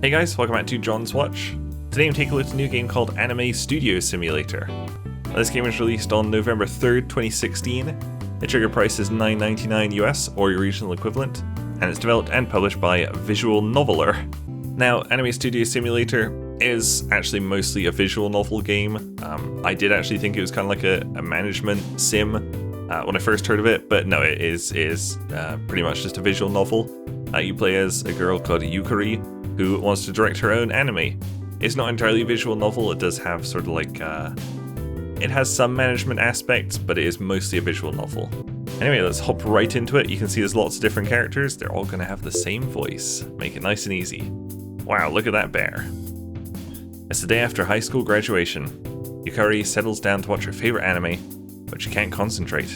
Hey guys, welcome back to Jon's Watch. Today I'm taking a look at a new game called Anime Studio Simulator. This game was released on November 3rd, 2016. The trigger price is $9.99 US, or your regional equivalent, and it's developed and published by Visual Noveler. Now, Anime Studio Simulator is actually mostly a visual novel game. I did actually think it was kind of like a management sim when I first heard of it, but no, it is pretty much just a visual novel. You play as a girl called Yukari, who wants to direct her own anime. It's not entirely a visual novel, it does have sort of like, it has some management aspects, but it is mostly a visual novel. Anyway, let's hop right into it. You can see there's lots of different characters, they're all going to have the same voice. Make it nice and easy. Wow, look at that bear. It's the day after high school graduation. Yukari settles down to watch her favorite anime, but she can't concentrate.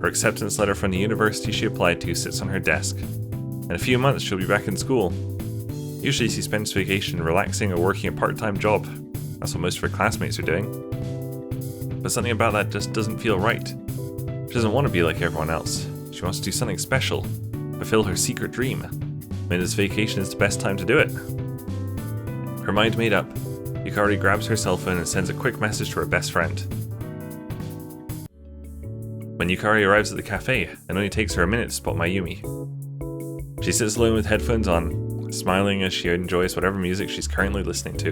Her acceptance letter from the university she applied to sits on her desk. In a few months she'll be back in school. Usually she spends vacation relaxing or working a part-time job. That's what most of her classmates are doing. But something about that just doesn't feel right. She doesn't want to be like everyone else. She wants to do something special, fulfill her secret dream. Maybe this vacation is the best time to do it. Her mind made up, Yukari grabs her cell phone and sends a quick message to her best friend. When Yukari arrives at the cafe, it only takes her a minute to spot Mayumi. She sits alone with headphones on, smiling as she enjoys whatever music she's currently listening to.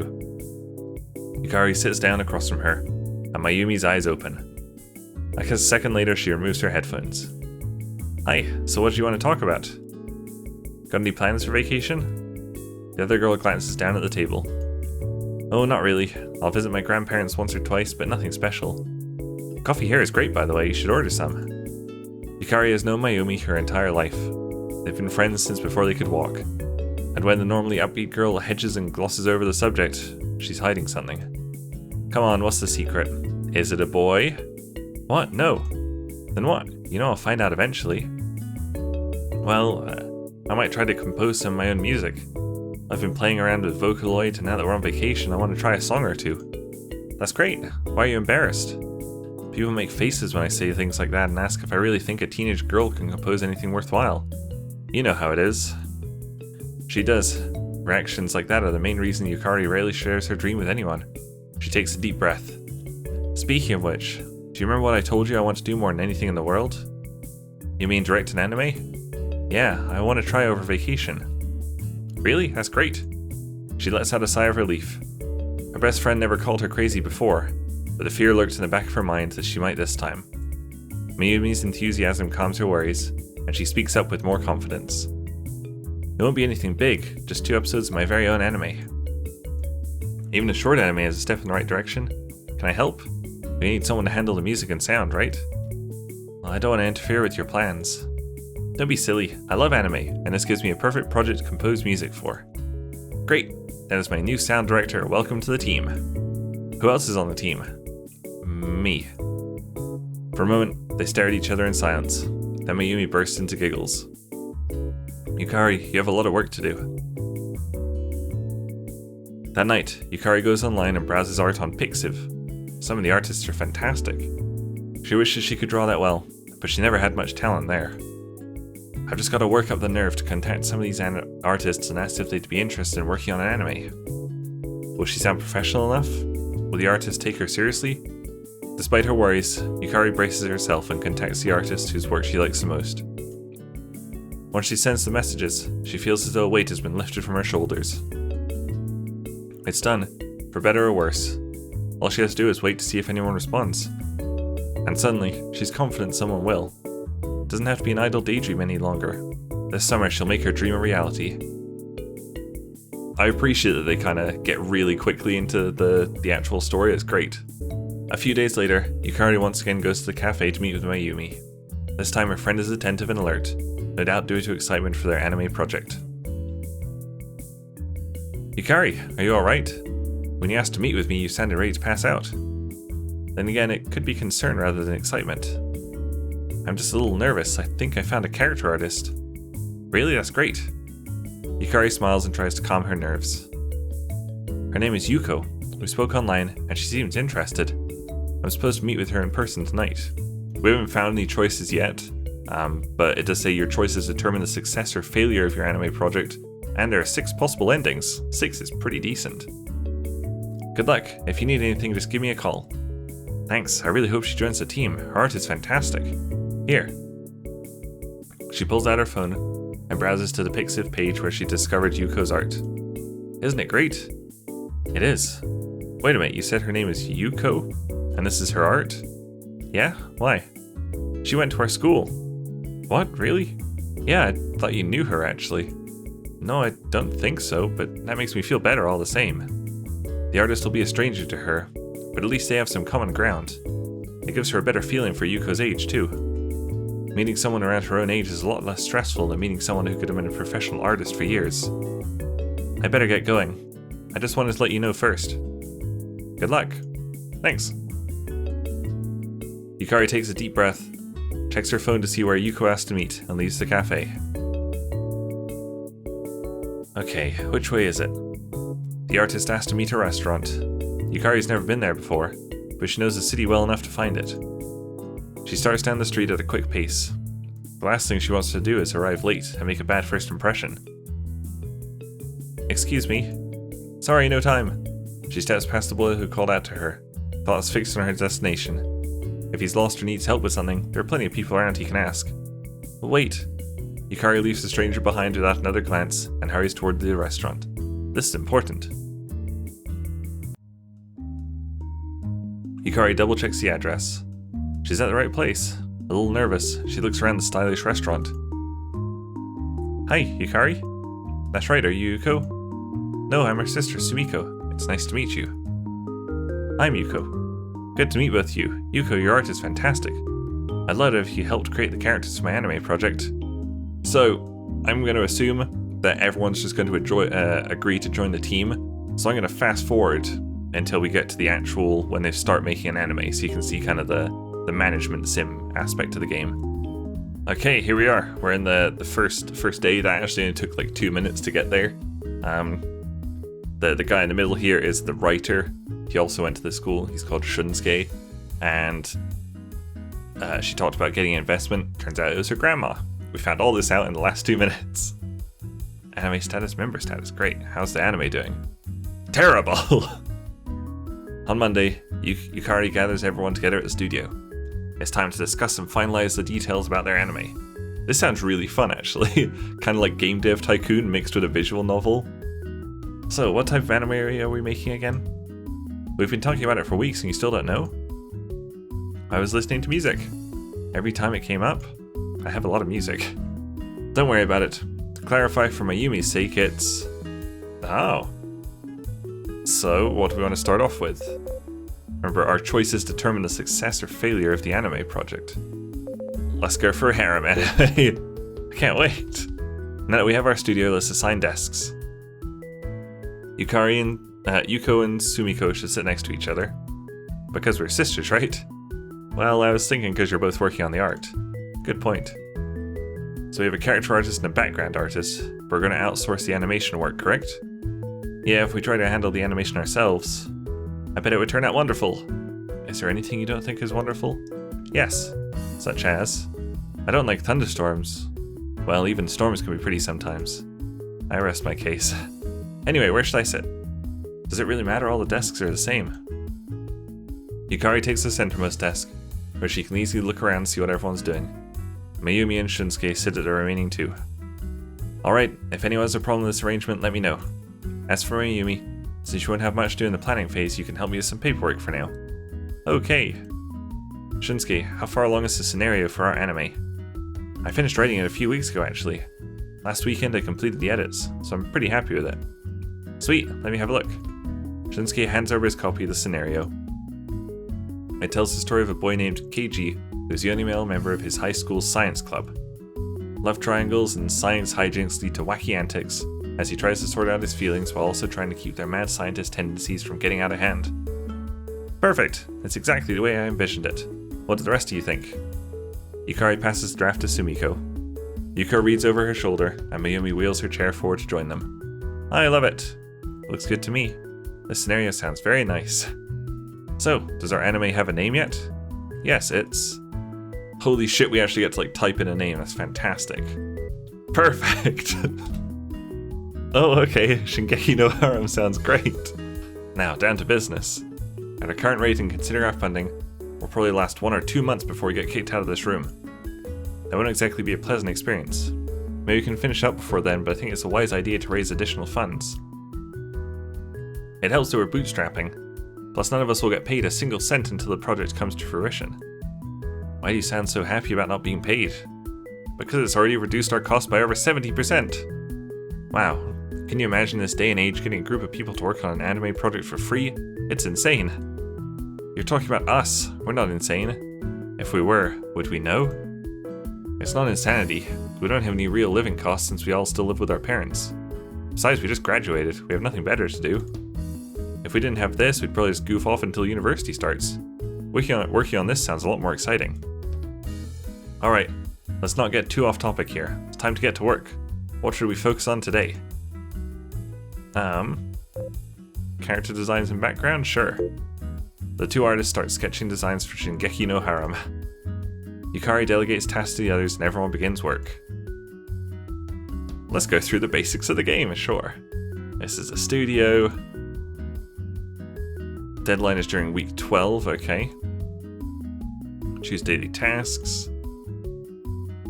Yukari sits down across from her, and Mayumi's eyes open. Like a second later, she removes her headphones. Hi, so what do you want to talk about? Got any plans for vacation? The other girl glances down at the table. Oh, not really. I'll visit my grandparents once or twice, but nothing special. Coffee here is great, by the way, you should order some. Yukari has known Mayumi her entire life. They've been friends since before they could walk. And when the normally upbeat girl hedges and glosses over the subject, she's hiding something. Come on, what's the secret? Is it a boy? What? No. Then what? You know I'll find out eventually. Well, I might try to compose some of my own music. I've been playing around with Vocaloid, and now that we're on vacation, I want to try a song or two. That's great. Why are you embarrassed? People make faces when I say things like that and ask if I really think a teenage girl can compose anything worthwhile. You know how it is. She does. Reactions like that are the main reason Yukari rarely shares her dream with anyone. She takes a deep breath. Speaking of which, do you remember what I told you I want to do more than anything in the world? You mean direct an anime? Yeah, I want to try over vacation. Really? That's great. She lets out a sigh of relief. Her best friend never called her crazy before, but the fear lurked in the back of her mind that she might this time. Mayumi's enthusiasm calms her worries, and she speaks up with more confidence. It won't be anything big, just 2 episodes of my very own anime. Even a short anime is a step in the right direction. Can I help? We need someone to handle the music and sound, right? Well, I don't want to interfere with your plans. Don't be silly, I love anime, and this gives me a perfect project to compose music for. Great, that is my new sound director, welcome to the team. Who else is on the team? Me. For a moment, they stare at each other in silence. Then Mayumi bursts into giggles. Yukari, you have a lot of work to do. That night, Yukari goes online and browses art on Pixiv. Some of the artists are fantastic. She wishes she could draw that well, but she never had much talent there. I've just got to work up the nerve to contact some of these artists and ask if they'd be interested in working on an anime. Will she sound professional enough? Will the artist take her seriously? Despite her worries, Yukari braces herself and contacts the artist whose work she likes the most. Once she sends the messages, she feels as though a weight has been lifted from her shoulders. It's done, for better or worse. All she has to do is wait to see if anyone responds. And suddenly, she's confident someone will. It doesn't have to be an idle daydream any longer. This summer she'll make her dream a reality. I appreciate that they kind of get really quickly into the actual story, it's great. A few days later, Yukari once again goes to the cafe to meet with Mayumi. This time her friend is attentive and alert, no doubt due to excitement for their anime project. Yukari, are you alright? When you asked to meet with me, you sounded ready to pass out. Then again, it could be concern rather than excitement. I'm just a little nervous, I think I found a character artist. Really? That's great. Yukari smiles and tries to calm her nerves. Her name is Yuko. We spoke online, and she seems interested. I'm supposed to meet with her in person tonight. We haven't found any choices yet, but it does say your choices determine the success or failure of your anime project, And there are 6 possible endings. 6 is pretty decent. Good luck. If you need anything, just give me a call. Thanks. I really hope she joins the team. Her art is fantastic. Here. She pulls out her phone and browses to the Pixiv page where she discovered Yuko's art. Isn't it great? It is. Wait a minute, you said her name is Yuko? And this is her art? Yeah? Why? She went to our school. What? Really? Yeah, I thought you knew her actually. No, I don't think so, but that makes me feel better all the same. The artist will be a stranger to her, but at least they have some common ground. It gives her a better feeling for Yuko's age too. Meeting someone around her own age is a lot less stressful than meeting someone who could have been a professional artist for years. I better get going. I just wanted to let you know first. Good luck. Thanks. Yukari takes a deep breath, checks her phone to see where Yuko asked to meet, and leaves the cafe. Okay, which way is it? The artist asked to meet a restaurant. Yukari's never been there before, but she knows the city well enough to find it. She starts down the street at a quick pace. The last thing she wants to do is arrive late and make a bad first impression. Excuse me. Sorry, no time. She steps past the boy who called out to her, thoughts fixed on her destination. If he's lost or needs help with something, there are plenty of people around he can ask. But wait. Yukari leaves the stranger behind without another glance and hurries toward the restaurant. This is important. Yukari double checks the address. She's at the right place. A little nervous, she looks around the stylish restaurant. Hi, Yukari? That's right, are you Yuko? No, I'm her sister, Sumiko. It's nice to meet you. I'm Yuko. Good to meet both of you. Yuko, your art is fantastic. I'd love it if you helped create the characters for my anime project. So, I'm going to assume that everyone's just going to agree to join the team. So I'm going to fast forward until we get to the actual, when they start making an anime, so you can see kind of the management sim aspect of the game. Okay, here we are. We're in the first day. That actually only took like 2 minutes to get there. The guy in the middle here is the writer. He also went to the school. He's called Shunsuke, and she talked about getting an investment. Turns out it was her grandma. We found all this out in the last 2 minutes. Anime status, member status, great. How's the anime doing? Terrible! On Monday, Yukari gathers everyone together at the studio. It's time to discuss and finalize the details about their anime. This sounds really fun actually, kind of like Game Dev Tycoon mixed with a visual novel. So, what type of anime are we making again? We've been talking about it for weeks and you still don't know? I was listening to music. Every time it came up, I have a lot of music. Don't worry about it. To clarify for Mayumi's sake, it's... Oh. So, what do we want to start off with? Remember, our choices determine the success or failure of the anime project. Let's go for a harem anime. I can't wait. Now that we have our studio, let's assign desks. Yuko and Sumiko should sit next to each other. Because we're sisters, right? Well, I was thinking because you're both working on the art. Good point. So we have a character artist and a background artist. We're going to outsource the animation work, correct? Yeah, if we try to handle the animation ourselves, I bet it would turn out wonderful. Is there anything you don't think is wonderful? Yes, such as... I don't like thunderstorms. Well, even storms can be pretty sometimes. I rest my case. Anyway, where should I sit? Does it really matter? All the desks are the same. Yukari takes the centermost desk, where she can easily look around and see what everyone's doing. Mayumi and Shunsuke sit at the remaining 2. Alright, if anyone has a problem with this arrangement, let me know. As for Mayumi, since you won't have much to do in the planning phase, you can help me with some paperwork for now. Okay. Shunsuke, how far along is the scenario for our anime? I finished writing it a few weeks ago actually. Last weekend I completed the edits, so I'm pretty happy with it. Sweet, let me have a look. Shunsuke hands over his copy of the scenario. It tells the story of a boy named Keiji, who's the only male member of his high school's science club. Love triangles and science hijinks lead to wacky antics, as he tries to sort out his feelings while also trying to keep their mad scientist tendencies from getting out of hand. Perfect! It's exactly the way I envisioned it. What do the rest of you think? Yukari passes the draft to Sumiko. Yuko reads over her shoulder, and Mayumi wheels her chair forward to join them. I love it! Looks good to me. This scenario sounds very nice. So, does our anime have a name yet? Yes, it's... Holy shit, we actually get to type in a name, that's fantastic. Perfect! Oh, okay, Shingeki no Harem sounds great. Now, down to business. At our current rate and considering our funding, we'll probably last 1 or 2 months before we get kicked out of this room. That won't exactly be a pleasant experience. Maybe we can finish up before then, but I think it's a wise idea to raise additional funds. It helps that we're bootstrapping, plus none of us will get paid a single cent until the project comes to fruition. Why do you sound so happy about not being paid? Because it's already reduced our cost by over 70%! Wow, can you imagine this day and age getting a group of people to work on an anime project for free? It's insane! You're talking about us, we're not insane. If we were, would we know? It's not insanity. We don't have any real living costs since we all still live with our parents. Besides, we just graduated. We have nothing better to do. If we didn't have this, we'd probably just goof off until university starts. Working on this sounds a lot more exciting. Alright, let's not get too off topic here. It's time to get to work. What should we focus on today? Character designs and background? Sure. The 2 artists start sketching designs for Shingeki no Harem. Yukari delegates tasks to the others and everyone begins work. Let's go through the basics of the game, sure. This is a studio. Deadline is during week 12, okay. Choose daily tasks.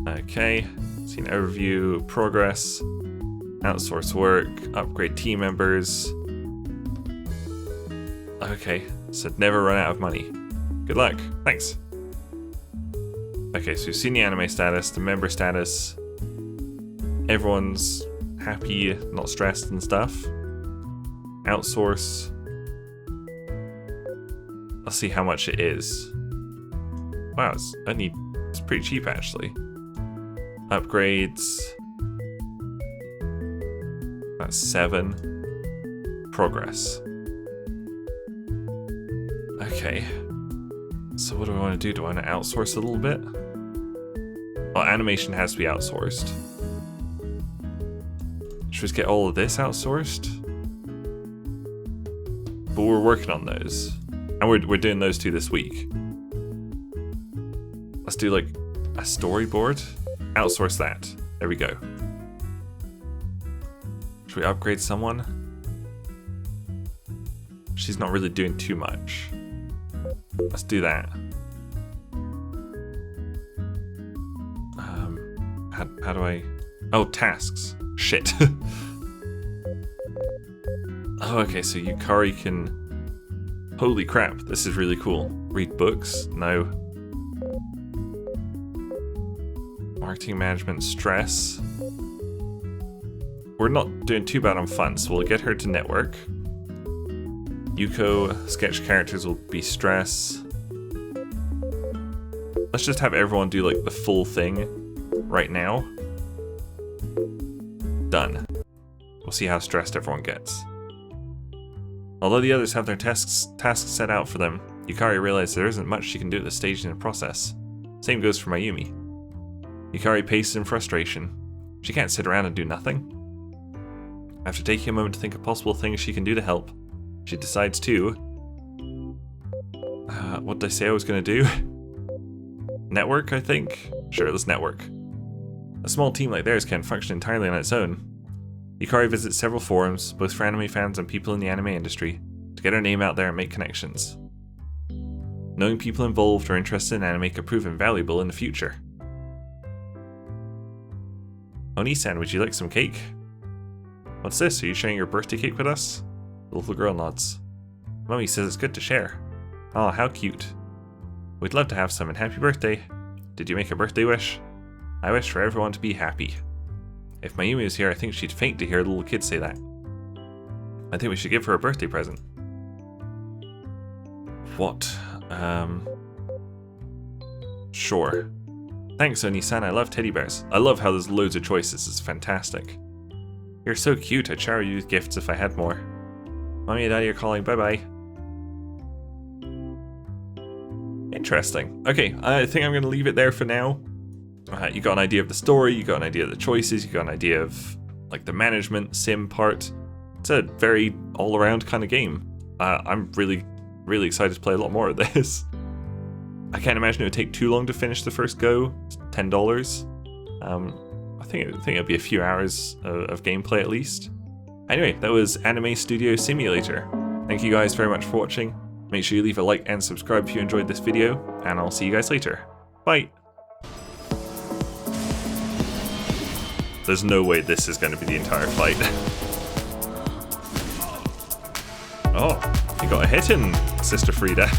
Okay, see an overview, progress, outsource work, upgrade team members. Okay, said never run out of money. Good luck, thanks. Okay, so we've seen the anime status, the member status. Everyone's happy, not stressed and stuff. Outsource. Let's see how much it is. Wow, it's pretty cheap actually. Upgrades. That's 7. Progress. Okay. So what do I want to do? Do I want to outsource a little bit? Well, animation has to be outsourced. Should we just get all of this outsourced? But we're working on those. And we're doing those 2 this week. Let's do like a storyboard. Outsource that. There we go. Should we upgrade someone? She's not really doing too much. Let's do that. How do I... Oh, tasks. Shit. Oh, okay, so Yukari can... Holy crap, this is really cool. Read books? No. Marketing management, stress. We're not doing too bad on fun, so we'll get her to network. Yuko, sketch characters will be stress. Let's just have everyone do like the full thing right now. Done. We'll see how stressed everyone gets. Although the others have their tasks set out for them, Yukari realizes there isn't much she can do at this stage in the process. Same goes for Mayumi. Yukari paces in frustration. She can't sit around and do nothing. After taking a moment to think of possible things she can do to help, she decides to... what did I say I was going to do? Network, I think? Sure, let's network. A small team like theirs can't function entirely on its own. Yukari visits several forums, both for anime fans and people in the anime industry, to get her name out there and make connections. Knowing people involved or interested in anime could prove invaluable in the future. Oni-san, would you like some cake? What's this? Are you sharing your birthday cake with us? The little girl nods. Mummy says it's good to share. Oh, how cute. We'd love to have some, and happy birthday. Did you make a birthday wish? I wish for everyone to be happy. If Mayumi was here, I think she'd faint to hear the little kid say that. I think we should give her a birthday present. What? Sure. Thanks, Oni-san, I love teddy bears. I love how there's loads of choices, it's fantastic. You're so cute, I'd shower you with gifts if I had more. Mommy and Daddy are calling, bye-bye. Interesting. Okay, I think I'm going to leave it there for now. You got an idea of the story, you got an idea of the choices, you got an idea of like the management sim part. It's a very all-around kind of game. I'm really excited to play a lot more of this. I can't imagine it would take too long to finish the first go. It's $10. I think it'll be a few hours of gameplay at least. Anyway, that was Anime Studio Simulator. Thank you guys very much for watching. Make sure you leave a like and subscribe if you enjoyed this video, and I'll see you guys later. Bye! There's no way this is going to be the entire fight. Oh, you got a hit in, Sister Frida.